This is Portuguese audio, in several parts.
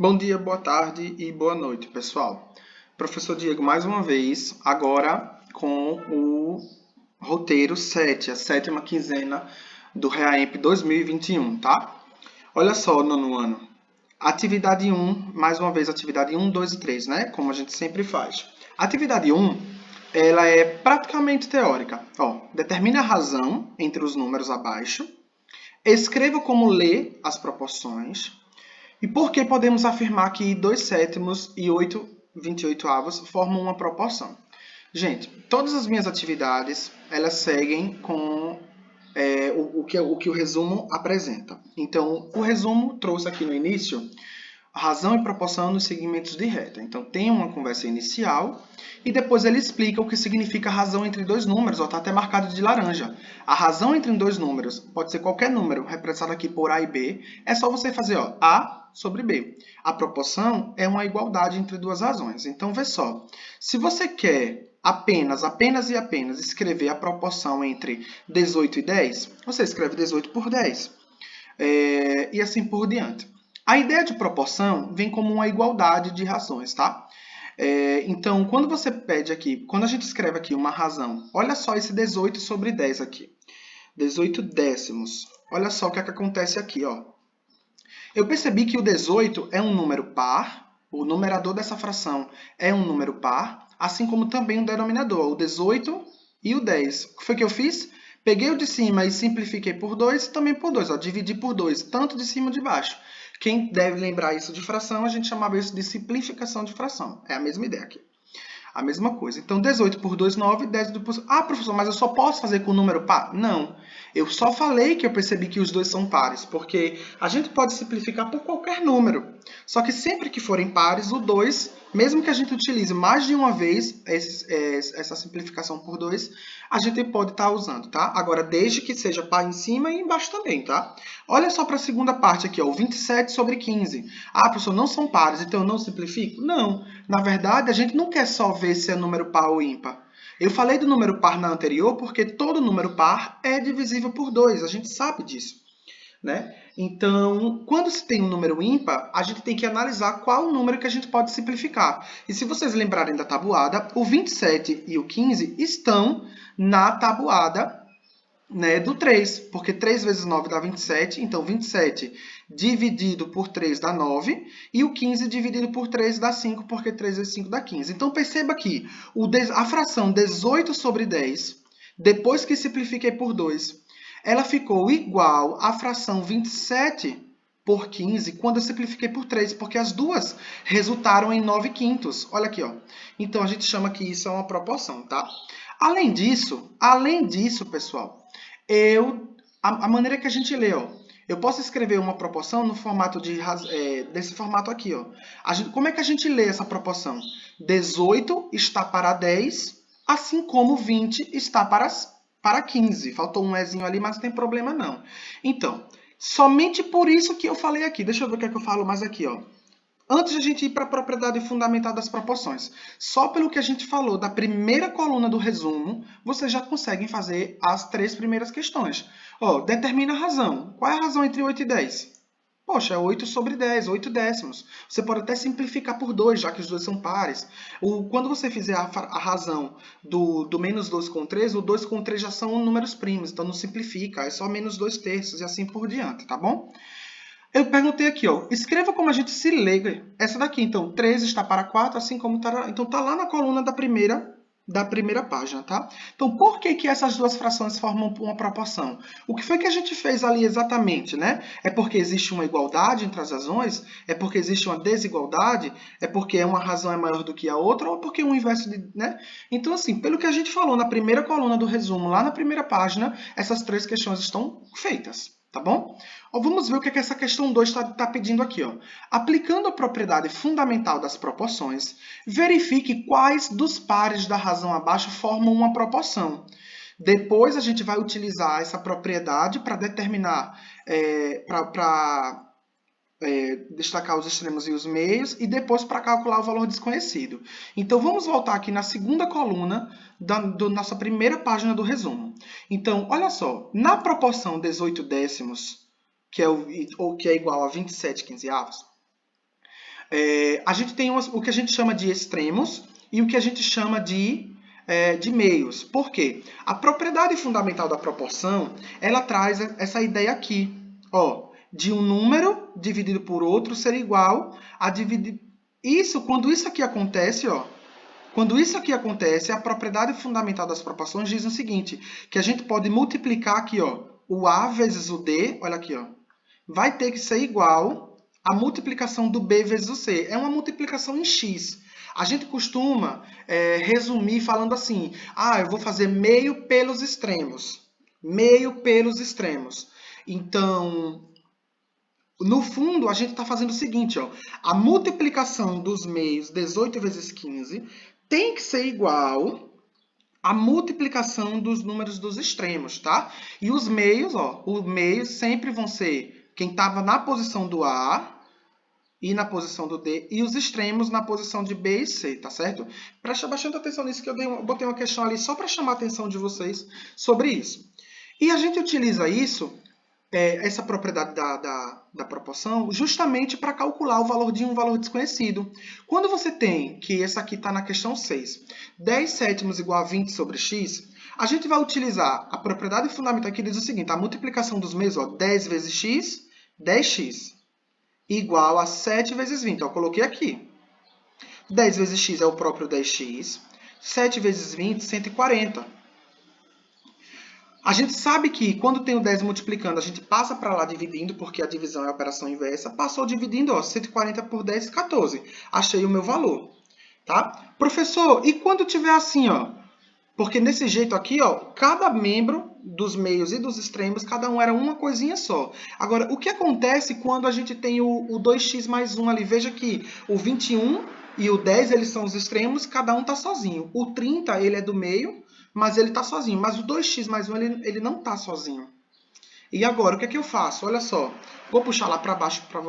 Bom dia, boa tarde e boa noite, pessoal. Professor Diego, mais uma vez, agora com o roteiro 7, a sétima quinzena do REAEMP 2021, tá? Olha só, nono ano. Atividade 1, mais uma vez, atividade 1, 2 e 3, né? Como a gente sempre faz. Atividade 1, ela é praticamente teórica. Ó, determine a razão entre os números abaixo. Escreva como lê as proporções. E por que podemos afirmar que 2 sétimos e 28avos formam uma proporção? Gente, todas as minhas atividades, elas seguem com o que o resumo apresenta. Então, o resumo trouxe aqui no início razão e proporção nos segmentos de reta. Então, tem uma conversa inicial e depois ele explica o que significa razão entre dois números, está até marcado de laranja. A razão entre dois números pode ser qualquer número, representado aqui por A e B. É só você fazer A sobre B. A proporção é uma igualdade entre duas razões. Então, vê só. Se você quer apenas escrever a proporção entre 18 e 10, você escreve 18 por 10. E assim por diante. A ideia de proporção vem como uma igualdade de razões, tá? Então, quando você pede aqui, quando a gente escreve aqui uma razão, olha só esse 18 sobre 10 aqui. 18 décimos. Olha só o que é que acontece aqui, ó. Eu percebi que o 18 é um número par, o numerador dessa fração é um número par, assim como também o denominador, o 18 e o 10. O que foi que eu fiz? Peguei o de cima e simplifiquei por 2, também por 2. Ó, dividi por 2, tanto de cima e de baixo. Quem deve lembrar isso de fração, a gente chamava isso de simplificação de fração. É a mesma ideia aqui. A mesma coisa. Então, 18 por 2, 9, 10 por... Ah, professor, mas eu só posso fazer com o número par? Não. Eu só falei que eu percebi que os dois são pares, porque a gente pode simplificar por qualquer número. Só que sempre que forem pares, o 2, mesmo que a gente utilize mais de uma vez essa simplificação por 2, a gente pode estar usando, tá? Agora, desde que seja par em cima e embaixo também, tá? Olha só para a segunda parte aqui, ó, o 27 sobre 15. Ah, professor, não são pares, então eu não simplifico? Não. Na verdade, a gente não quer só ver se é número par ou ímpar. Eu falei do número par na anterior porque todo número par é divisível por 2, a gente sabe disso, né? Então, quando se tem um número ímpar, a gente tem que analisar qual o número que a gente pode simplificar. E se vocês lembrarem da tabuada, o 27 e o 15 estão na tabuada, né, do 3, porque 3 vezes 9 dá 27, então 27 dividido por 3 dá 9, e o 15 dividido por 3 dá 5, porque 3 vezes 5 dá 15. Então, perceba que a fração 18 sobre 10, depois que simplifiquei por 2, ela ficou igual à fração 27 por 15 quando eu simplifiquei por 3, porque as duas resultaram em 9 quintos. Olha aqui, ó. Então, a gente chama que isso é uma proporção, tá? Além disso, pessoal, a maneira que a gente lê, ó, eu posso escrever uma proporção no formato desse formato aqui, ó. Como é que a gente lê essa proporção? 18 está para 10, assim como 20 está para 15. Faltou um ezinho ali, mas não tem problema não. Então, somente por isso que eu falei aqui. Deixa eu ver o que é que eu falo mais aqui, ó. Antes de a gente ir para a propriedade fundamental das proporções, só pelo que a gente falou da primeira coluna do resumo, vocês já conseguem fazer as 3 primeiras questões. Ó, determina a razão. Qual é a razão entre 8 e 10? Poxa, é 8 sobre 10, 8 décimos. Você pode até simplificar por 2, já que os dois são pares. Quando você fizer a razão do menos 2 com 3, o 2 com 3 já são números primos, então não simplifica, é só menos 2 terços e assim por diante, tá bom? Eu perguntei aqui, ó, escreva como a gente se lê essa daqui. Então, 3 está para 4, assim como está... Então, está lá na coluna da primeira página, tá? Então, por que essas duas frações formam uma proporção? O que foi que a gente fez ali exatamente, né? É porque existe uma igualdade entre as razões? É porque existe uma desigualdade? É porque uma razão é maior do que a outra? Ou porque o inverso de... né? Então, assim, pelo que a gente falou na primeira coluna do resumo, lá na primeira página, essas 3 questões estão feitas. Tá bom? Vamos ver o que essa questão 2 está pedindo aqui. Ó. Aplicando a propriedade fundamental das proporções, verifique quais dos pares da razão abaixo formam uma proporção. Depois, a gente vai utilizar essa propriedade para determinar, para destacar os extremos e os meios, e depois para calcular o valor desconhecido. Então, vamos voltar aqui na segunda coluna da nossa primeira página do resumo. Então, olha só, na proporção 18 décimos, que é igual a 27 quinzeavos, A gente tem o que a gente chama de extremos e o que a gente chama de meios. Por quê? A propriedade fundamental da proporção, ela traz essa ideia aqui, ó, de um número dividido por outro ser igual a dividir... Quando isso aqui acontece, ó, quando isso aqui acontece, a propriedade fundamental das proporções diz o seguinte, que a gente pode multiplicar aqui, ó, o A vezes o D, olha aqui, ó, vai ter que ser igual à multiplicação do B vezes o C. É uma multiplicação em X. A gente costuma resumir falando assim, eu vou fazer meio pelos extremos. Meio pelos extremos. Então, no fundo, a gente está fazendo o seguinte, ó, a multiplicação dos meios, 18 vezes 15, tem que ser igual à multiplicação dos números dos extremos, tá? E os meios, ó, os meios sempre vão ser quem estava na posição do A e na posição do D, e os extremos na posição de B e C, tá certo? Presta bastante atenção nisso, que eu botei uma questão ali só para chamar a atenção de vocês sobre isso. E a gente utiliza isso, essa propriedade da proporção, justamente para calcular o valor de um valor desconhecido. Quando você tem, que essa aqui está na questão 6, 10 sétimos igual a 20 sobre x, a gente vai utilizar a propriedade fundamental que diz o seguinte, a multiplicação dos meios, ó, 10 vezes x, 10x, igual a 7 vezes 20. Eu coloquei aqui. 10 vezes x é o próprio 10x, 7 vezes 20, 140. A gente sabe que quando tem o 10 multiplicando, a gente passa para lá dividindo, porque a divisão é a operação inversa. Passou dividindo, ó, 140 por 10, 14. Achei o meu valor. Tá? Professor, e quando tiver assim, ó? Porque nesse jeito aqui, ó, cada membro dos meios e dos extremos, cada um era uma coisinha só. Agora, o que acontece quando a gente tem o 2x mais 1 ali? Veja que o 21 e o 10, eles são os extremos, cada um está sozinho. O 30, ele é do meio, mas ele está sozinho. Mas o 2x mais 1, ele não está sozinho. E agora, o que é que eu faço? Olha só, vou puxar lá para baixo para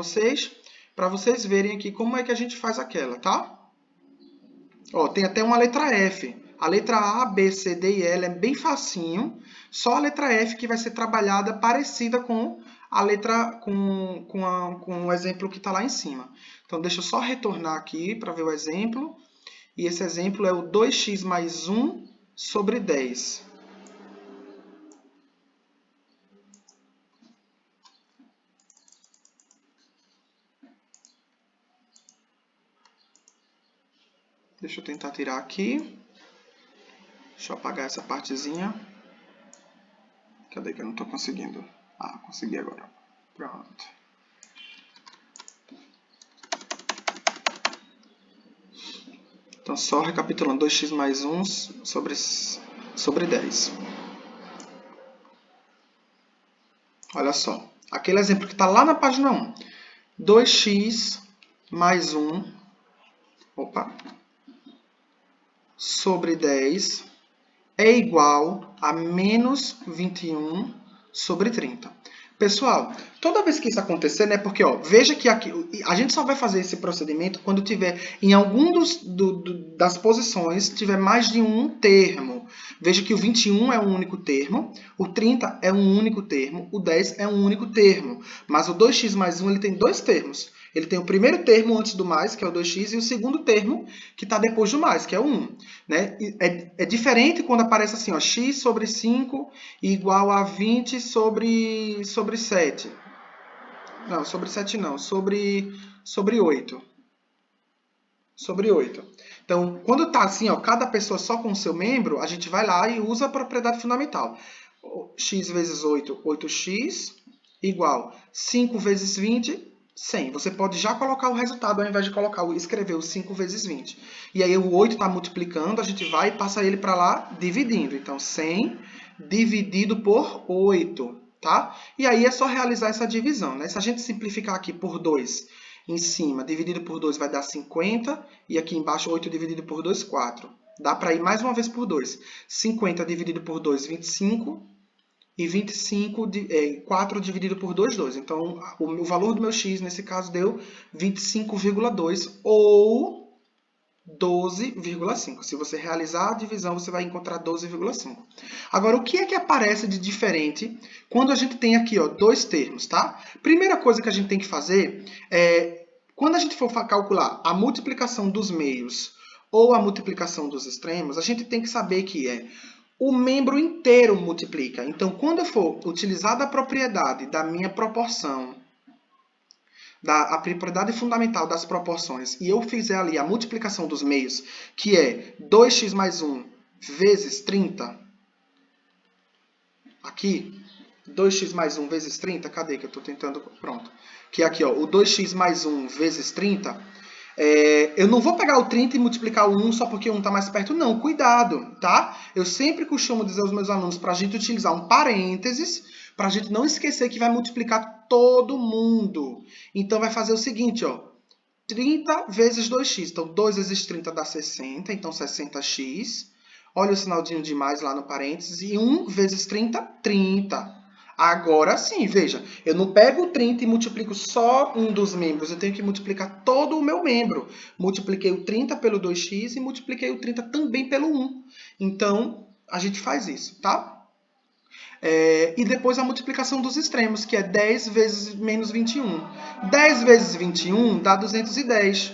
vocês verem aqui como é que a gente faz aquela, tá? Ó, tem até uma letra F. A letra A, B, C, D e L é bem facinho. Só a letra F que vai ser trabalhada parecida com a letra, com o exemplo que está lá em cima. Então, deixa eu só retornar aqui para ver o exemplo. E esse exemplo é o 2x mais 1 sobre 10. Deixa eu tentar tirar aqui. Deixa eu apagar essa partezinha. Cadê que eu não estou conseguindo? Consegui agora. Pronto. Então, só recapitulando, 2x mais 1 sobre 10. Olha só. Aquele exemplo que está lá na página 1. 2x mais 1 sobre 10 é igual a menos 21 sobre 30. Pessoal, toda vez que isso acontecer, né, porque ó, veja que aqui, a gente só vai fazer esse procedimento quando tiver em algum das posições, tiver mais de um termo. Veja que o 21 é um único termo, o 30 é um único termo, o 10 é um único termo. Mas o 2x mais 1 ele tem dois termos. Ele tem o primeiro termo antes do mais, que é o 2x, e o segundo termo, que está depois do mais, que é o 1. Né? É diferente quando aparece assim, ó, x sobre 5 igual a 20 sobre 7. Não, sobre 7 não, sobre 8. Sobre 8. Então, quando está assim, ó, cada pessoa só com o seu membro, a gente vai lá e usa a propriedade fundamental. X vezes 8, 8x, igual 5 vezes 20, 100. Você pode já colocar o resultado ao invés de escrever o 5 vezes 20. E aí o 8 está multiplicando, a gente vai e passa ele para lá dividindo. Então, 100 dividido por 8, tá? E aí é só realizar essa divisão, né? Se a gente simplificar aqui por 2 em cima, dividido por 2 vai dar 50, e aqui embaixo 8 dividido por 2, 4. Dá para ir mais uma vez por 2. 50 dividido por 2, 25. E 4 dividido por 2, 2. Então, o valor do meu x, nesse caso, deu 25,2 ou 12,5. Se você realizar a divisão, você vai encontrar 12,5. Agora, o que é que aparece de diferente quando a gente tem aqui, ó, dois termos, tá? Primeira coisa que a gente tem que fazer é, Quando a gente for calcular a multiplicação dos meios ou a multiplicação dos extremos, a gente tem que saber que o membro inteiro multiplica. Então, quando eu for utilizar a propriedade da minha proporção, a propriedade fundamental das proporções, e eu fizer ali a multiplicação dos meios, que é 2x mais 1 vezes 30, aqui, 2x mais 1 vezes 30, cadê que eu estou tentando? Pronto. Que é aqui, ó, o 2x mais 1 vezes 30, eu não vou pegar o 30 e multiplicar o 1 só porque 1 está mais perto, não. Cuidado, tá? Eu sempre costumo dizer aos meus alunos para a gente utilizar um parênteses, para a gente não esquecer que vai multiplicar todo mundo. Então, vai fazer o seguinte, ó. 30 vezes 2x. Então, 2 vezes 30 dá 60, então 60x. Olha o sinalzinho de mais lá no parênteses. E 1 vezes 30, 30. Agora sim, veja, eu não pego o 30 e multiplico só um dos membros, eu tenho que multiplicar todo o meu membro. Multipliquei o 30 pelo 2x e multipliquei o 30 também pelo 1. Então, a gente faz isso, tá? E depois a multiplicação dos extremos, que é 10 vezes menos 21. 10 vezes 21 dá 210.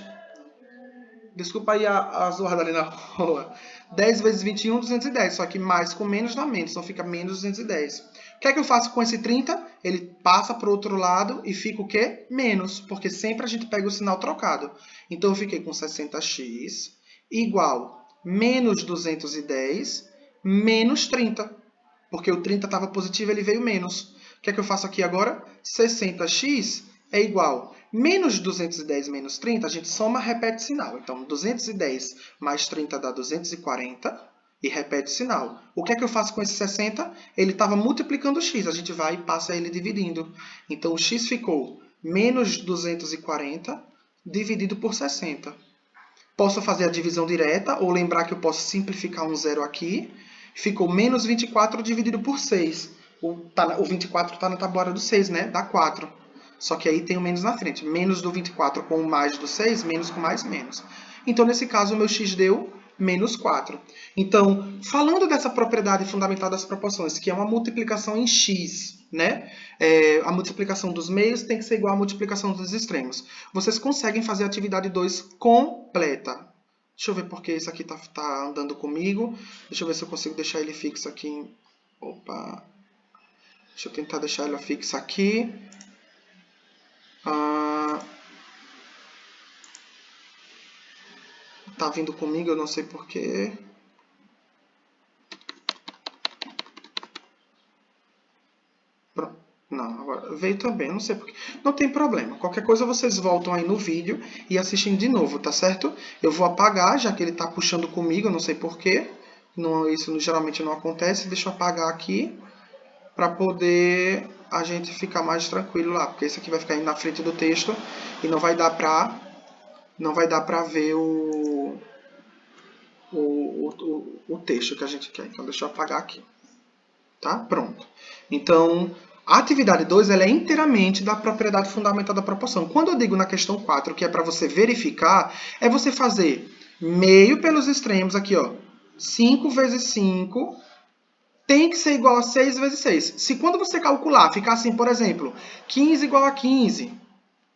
Desculpa aí a zorrada ali na rua. 10 vezes 21, 210. Só que mais com menos dá menos, então fica menos 210. O que é que eu faço com esse 30? Ele passa para o outro lado e fica o quê? Menos, porque sempre a gente pega o sinal trocado. Então, eu fiquei com 60x igual menos 210 menos 30. Porque o 30 estava positivo, ele veio menos. O que é que eu faço aqui agora? 60x é igual menos 210 menos 30, a gente soma, repete sinal. Então, 210 mais 30 dá 240 e repete sinal. O que é que eu faço com esse 60? Ele estava multiplicando o x, a gente vai e passa ele dividindo. Então, o x ficou menos 240 dividido por 60. Posso fazer a divisão direta ou lembrar que eu posso simplificar um zero aqui. Ficou menos 24 dividido por 6. O 24 está na tabuada do 6, né? Dá 4. Só que aí tem o menos na frente. Menos do 24 com o mais do 6, menos com mais, menos. Então, nesse caso, o meu x deu menos 4. Então, falando dessa propriedade fundamental das proporções, que é uma multiplicação em x, né? A multiplicação dos meios tem que ser igual à multiplicação dos extremos. Vocês conseguem fazer a atividade 2 completa. Deixa eu ver porque esse aqui tá andando comigo. Deixa eu ver se eu consigo deixar ele fixo aqui. Opa! Deixa eu tentar deixar ele fixo aqui. Tá vindo comigo, eu não sei porquê. Não, agora veio também, não sei porquê. Não tem problema. Qualquer coisa vocês voltam aí no vídeo e assistem de novo, tá certo? Eu vou apagar, já que ele tá puxando comigo, eu não sei porquê. Isso geralmente não acontece. Deixa eu apagar aqui para poder a gente ficar mais tranquilo lá. Porque esse aqui vai ficar aí na frente do texto e não vai dar pra ver o texto que a gente quer. Então, deixa eu apagar aqui. Tá? Pronto. Então, a atividade 2 ela é inteiramente da propriedade fundamental da proporção. Quando eu digo na questão 4, que é para você verificar, é você fazer meio pelos extremos aqui, ó. 5 vezes 5 tem que ser igual a 6 vezes 6. Se quando você calcular, ficar assim, por exemplo, 15 igual a 15,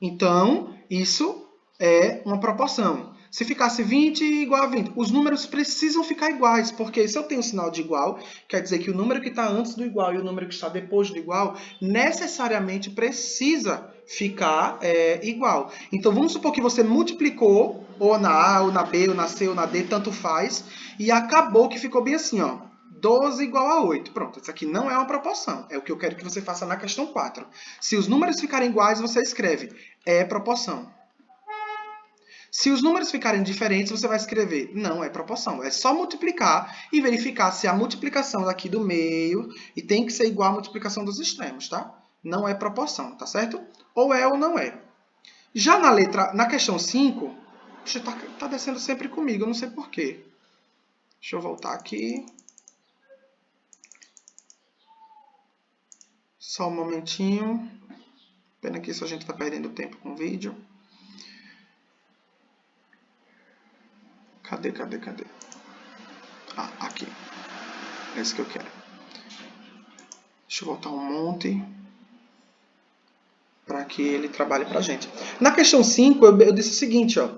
então, isso é uma proporção. Se ficasse 20 igual a 20, os números precisam ficar iguais, porque se eu tenho um sinal de igual, quer dizer que o número que está antes do igual e o número que está depois do igual, necessariamente precisa ficar igual. Então, vamos supor que você multiplicou, ou na A, ou na B, ou na C, ou na D, tanto faz, e acabou que ficou bem assim, ó. 12 igual a 8. Pronto, isso aqui não é uma proporção. É o que eu quero que você faça na questão 4. Se os números ficarem iguais, você escreve é proporção. Se os números ficarem diferentes, você vai escrever não é proporção. É só multiplicar e verificar se a multiplicação daqui do meio e tem que ser igual à multiplicação dos extremos, tá? Não é proporção, tá certo? Ou é ou não é. Já na questão 5, você tá descendo sempre comigo, eu não sei porquê. Deixa eu voltar aqui. Só um momentinho. Pena que isso a gente está perdendo tempo com o vídeo. Cadê? Ah, aqui. É esse que eu quero. Deixa eu voltar um monte. para que ele trabalhe para a gente. Na questão 5, eu disse o seguinte, ó.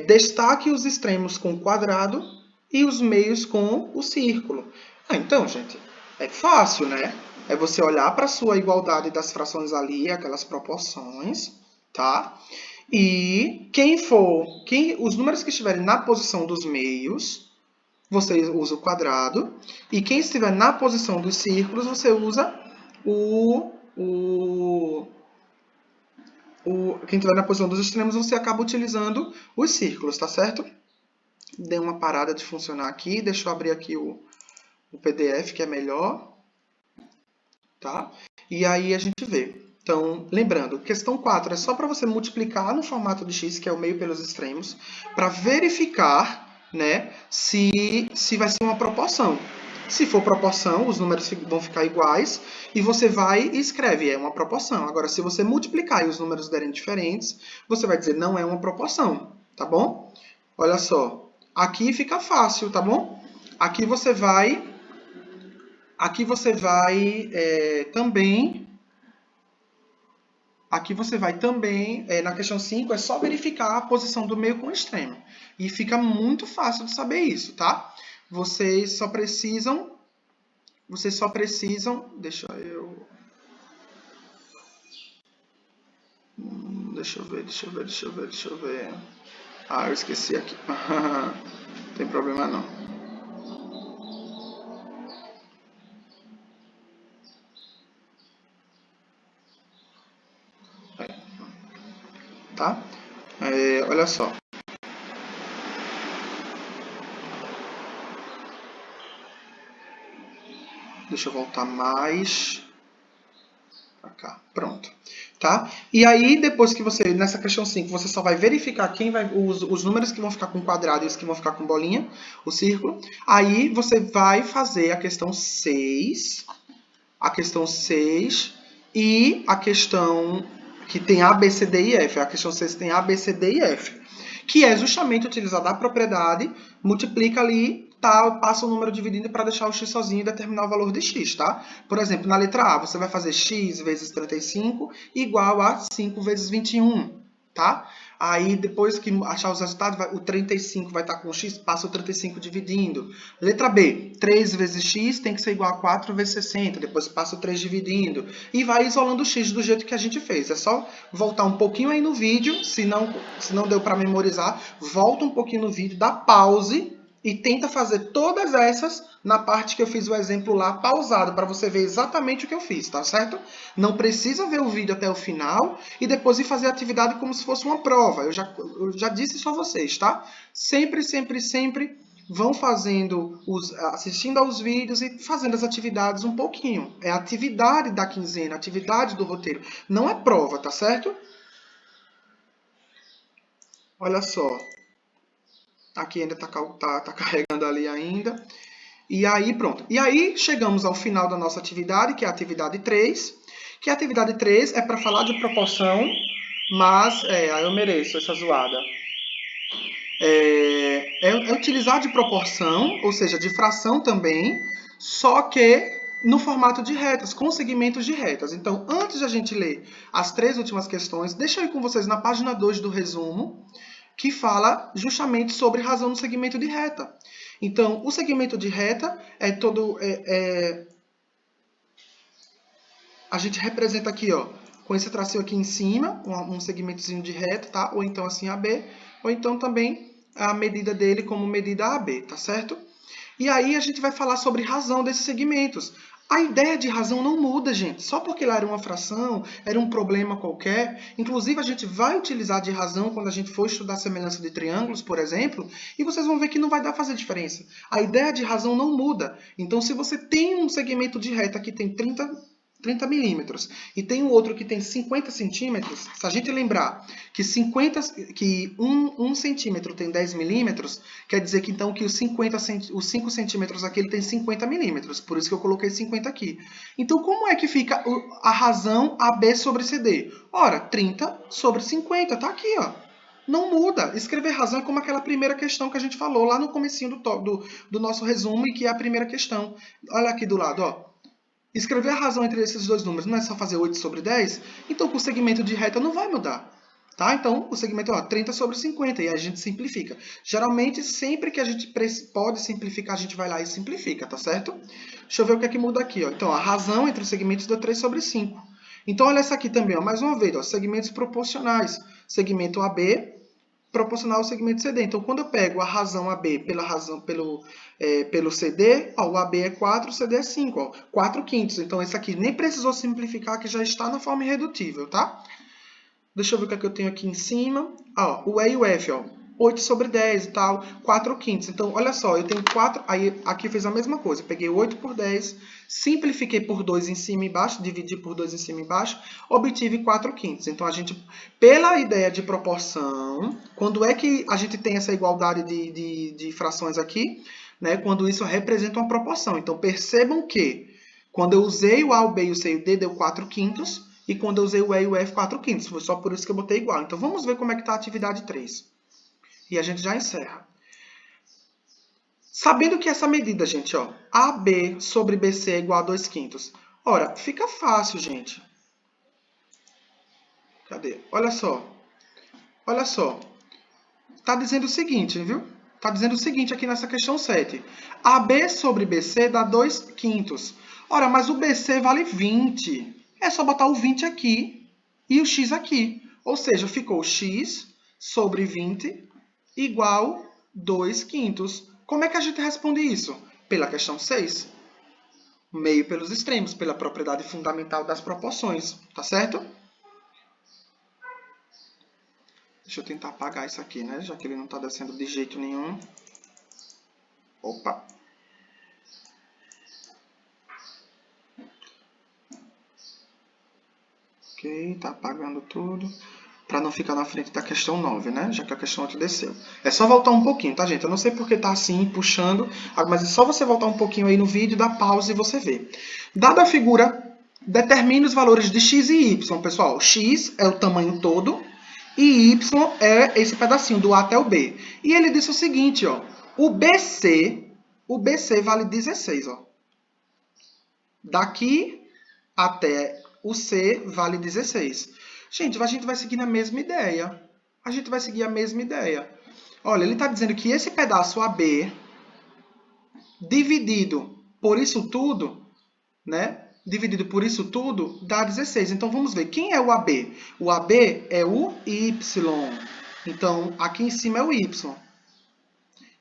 Destaque os extremos com o quadrado e os meios com o círculo. Então, gente, é fácil, né? É você olhar para a sua igualdade das frações ali, aquelas proporções, tá? E os números que estiverem na posição dos meios, você usa o quadrado. E quem estiver na posição dos círculos, você usa quem estiver na posição dos extremos, você acaba utilizando os círculos, tá certo? Dei uma parada de funcionar aqui. Deixa eu abrir aqui o PDF, que é melhor. Tá? E aí a gente vê. Então, lembrando, questão 4 é só para você multiplicar no formato de x, que é o meio pelos extremos, para verificar, né, se vai ser uma proporção. Se for proporção, os números vão ficar iguais e você vai e escreve, é uma proporção. Agora, se você multiplicar e os números derem diferentes, você vai dizer não é uma proporção, tá bom? Olha só, aqui fica fácil, tá bom? Aqui você vai também, na questão 5, é só verificar a posição do meio com o extremo. E fica muito fácil de saber isso, tá? Vocês só precisam, deixa eu ver. Ah, eu esqueci aqui. Não tem problema não. Tá? Olha só. Deixa eu voltar mais pra cá. Pronto. Tá? E aí, depois que você, nessa questão 5, você só vai verificar os números que vão ficar com quadrado e os que vão ficar com bolinha, o círculo. Aí você vai fazer a questão 6, e a questão que tem A, B, C, D e F. A questão 6 tem A, B, C, D e F. Que é justamente utilizar a propriedade, multiplica ali, tá, passa o número dividindo para deixar o x sozinho e determinar o valor de x, tá? Por exemplo, na letra A, você vai fazer x vezes 35 igual a 5 vezes 21, tá? Aí, depois que achar os resultados, o 35 vai estar com x, passa o 35 dividindo. Letra B, 3 vezes x tem que ser igual a 4 vezes 60, depois passa o 3 dividindo. E vai isolando o x do jeito que a gente fez. É só voltar um pouquinho aí no vídeo, se não deu para memorizar, volta um pouquinho no vídeo, dá pause e tenta fazer todas essas na parte que eu fiz o exemplo lá pausado, para você ver exatamente o que eu fiz, tá certo? Não precisa ver o vídeo até o final e depois ir fazer a atividade como se fosse uma prova. Eu já disse isso a vocês, tá? Sempre vão assistindo aos vídeos e fazendo as atividades um pouquinho. É a atividade da quinzena, a atividade do roteiro. Não é prova, tá certo? Olha só. Aqui ainda tá carregando ali ainda. E aí, pronto. E aí, chegamos ao final da nossa atividade, que é a atividade 3. Que a atividade 3 é para falar de proporção, mas... eu mereço essa zoada. É utilizar de proporção, ou seja, de fração também, só que no formato de retas, com segmentos de retas. Então, antes de a gente ler as 3 últimas questões, deixa eu ir com vocês na página 2 do resumo, que fala justamente sobre razão no segmento de reta. Então, o segmento de reta é todo... a gente representa aqui, ó, com esse tracinho aqui em cima, um segmentozinho de reta, tá? Ou então assim AB, ou então também a medida dele como medida AB, tá certo? E aí a gente vai falar sobre razão desses segmentos. A ideia de razão não muda, gente. Só porque ela era uma fração, era um problema qualquer. Inclusive, a gente vai utilizar de razão quando a gente for estudar a semelhança de triângulos, por exemplo, e vocês vão ver que não vai dar fazer diferença. A ideia de razão não muda. Então, se você tem um segmento de reta que tem 30 milímetros e tem um outro que tem 50 centímetros, se a gente lembrar que, um centímetro tem 10 milímetros, quer dizer que então que os 5 centímetros aqui ele tem 50 milímetros, por isso que eu coloquei 50 aqui. Então, como é que fica a razão AB sobre CD? Ora, 30 sobre 50, tá aqui, ó. Não muda. Escrever razão é como aquela primeira questão que a gente falou lá no comecinho do nosso resumo, e que é a primeira questão. Olha aqui do lado, ó. Escrever a razão entre esses dois números não é só fazer 8 sobre 10? Então, o segmento de reta não vai mudar. Tá? Então, o segmento é 30 sobre 50, e aí a gente simplifica. Geralmente, sempre que a gente pode simplificar, a gente vai lá e simplifica, tá certo? Deixa eu ver o que é que muda aqui. Ó. Então, a razão entre os segmentos deu 3 sobre 5. Então, olha essa aqui também, ó. Mais uma vez, ó, segmentos proporcionais. Segmento AB proporcional ao segmento CD. Então, quando eu pego a razão AB pelo CD, ó, o AB é 4, o CD é 5, ó, 4 quintos. Então, esse aqui nem precisou simplificar, que já está na forma irredutível, tá? Deixa eu ver o que é que eu tenho aqui em cima. Ó, o E e o F, ó, 8 sobre 10 e tal, 4 quintos. Então, olha só, eu tenho 4, aí aqui fez a mesma coisa. Eu peguei 8 por 10, simplifiquei por 2 em cima e embaixo, dividi por 2 em cima e embaixo, obtive 4 quintos. Então, a gente, pela ideia de proporção, quando é que a gente tem essa igualdade de frações aqui? Né? Quando isso representa uma proporção. Então, percebam que, quando eu usei o A, o B e o C e o D, deu 4 quintos, e quando eu usei o E e o F, 4 quintos. Foi só por isso que eu botei igual. Então, vamos ver como é que está a atividade 3. E a gente já encerra. Sabendo que essa medida, gente, ó, AB sobre BC é igual a 2 quintos. Ora, fica fácil, gente. Cadê? Olha só. Olha só. Está dizendo o seguinte, viu? Está dizendo o seguinte aqui nessa questão 7. AB sobre BC dá 2 quintos. Ora, mas o BC vale 20. É só botar o 20 aqui e o x aqui. Ou seja, ficou x sobre 20 igual 2 quintos. Como é que a gente responde isso? Pela questão 6. Meio pelos extremos, pela propriedade fundamental das proporções. Tá certo? Deixa eu tentar apagar isso aqui, né? Já que ele não está descendo de jeito nenhum. Opa! Ok, tá apagando tudo. Para não ficar na frente da questão 9, né? Já que a questão 8 desceu. É só voltar um pouquinho, tá, gente? Eu não sei porque tá assim, puxando, mas é só você voltar um pouquinho aí no vídeo, dar pausa e você vê. Dada a figura, determine os valores de x e y, pessoal. X é o tamanho todo e y é esse pedacinho, do A até o B. E ele disse o seguinte, ó. O BC vale 16, ó. Daqui até o C vale 16. Gente, a gente vai seguir na mesma ideia. A gente vai seguir a mesma ideia. Olha, ele está dizendo que esse pedaço AB, dividido por isso tudo, né? Dividido por isso tudo, dá 16. Então, vamos ver. Quem é o AB? O AB é o Y. Então, aqui em cima é o Y.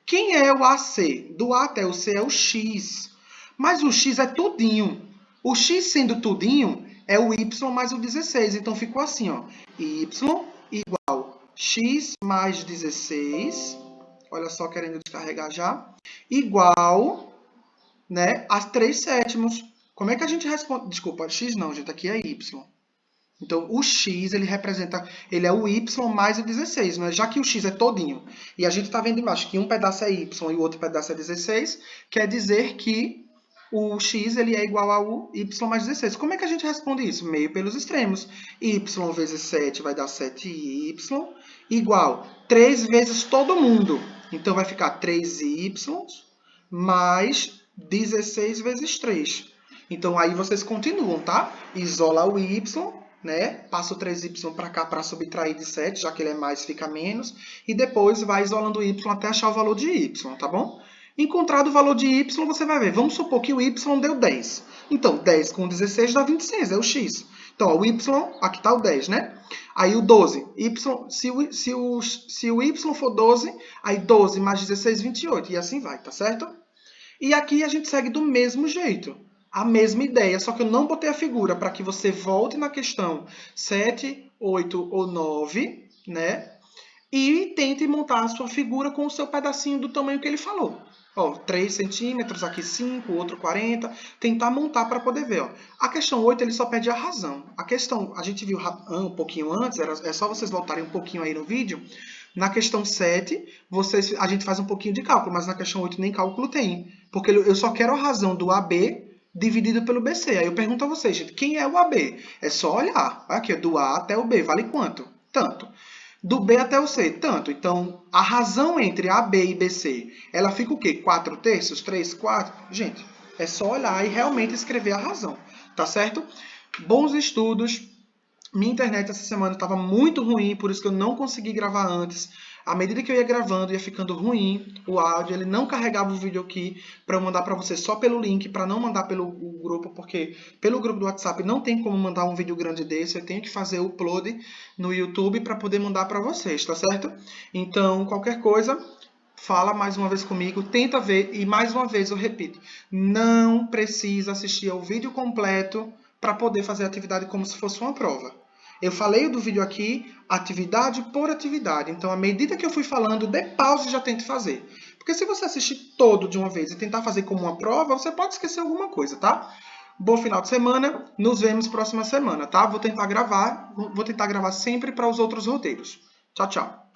Quem é o AC? Do A até o C é o X. Mas o X é tudinho. O X sendo tudinho é o Y mais o 16. Então, ficou assim, ó. Y igual X mais 16. Olha só, querendo descarregar já. Igual, né, a 3 sétimos. Como é que a gente responde? Desculpa, X não, gente. Aqui é Y. Então, o x, ele é o y mais o 16, né? Já que o x é todinho. E a gente está vendo embaixo que um pedaço é y e o outro pedaço é 16, quer dizer que o x ele é igual ao y mais 16. Como é que a gente responde isso? Meio pelos extremos. Y vezes 7 vai dar 7y, igual 3 vezes todo mundo. Então, vai ficar 3y mais 16 vezes 3. Então, aí vocês continuam, tá? Isola o y, né? Passa o 3y para cá para subtrair de 7, já que ele é mais, fica menos. E depois vai isolando o y até achar o valor de y, tá bom? Encontrado o valor de y, você vai ver. Vamos supor que o y deu 10. Então, 10 com 16 dá 26, é o x. Então, ó, o y, aqui está o 10, né? Aí o 12. Se o y for 12, aí 12 mais 16, 28. E assim vai, tá certo? E aqui a gente segue do mesmo jeito. A mesma ideia, só que eu não botei a figura para que você volte na questão 7, 8 ou 9, né? E tente montar a sua figura com o seu pedacinho do tamanho que ele falou. Ó, 3 centímetros, aqui 5, outro 40. Tentar montar para poder ver. Ó. A questão 8, ele só pede a razão. A questão, a gente viu um pouquinho antes, é só vocês voltarem um pouquinho aí no vídeo. Na questão 7, a gente faz um pouquinho de cálculo, mas na questão 8 nem cálculo tem. Porque eu só quero a razão do AB dividido pelo BC. Aí eu pergunto a vocês, gente, quem é o AB? É só olhar. Aqui, do A até o B, vale quanto? Tanto. Do B até o C, tanto. Então, a razão entre AB e BC, ela fica o quê? 4 terços? 3, 4? Gente, É só olhar e realmente escrever a razão, tá certo? Bons estudos. Minha internet essa semana estava muito ruim, por isso que eu não consegui gravar antes. À medida que eu ia gravando, ia ficando ruim o áudio, ele não carregava o vídeo aqui para eu mandar para você só pelo link, para não mandar pelo grupo, porque pelo grupo do WhatsApp não tem como mandar um vídeo grande desse, eu tenho que fazer o upload no YouTube para poder mandar para vocês, tá certo? Então, qualquer coisa, fala mais uma vez comigo, tenta ver, e mais uma vez eu repito, não precisa assistir ao vídeo completo para poder fazer a atividade como se fosse uma prova. Eu falei do vídeo aqui, atividade por atividade. Então, à medida que eu fui falando, dê pausa e já tente fazer. Porque se você assistir todo de uma vez e tentar fazer como uma prova, você pode esquecer alguma coisa, tá? Bom final de semana, nos vemos próxima semana, tá? Vou tentar gravar sempre para os outros roteiros. Tchau, tchau.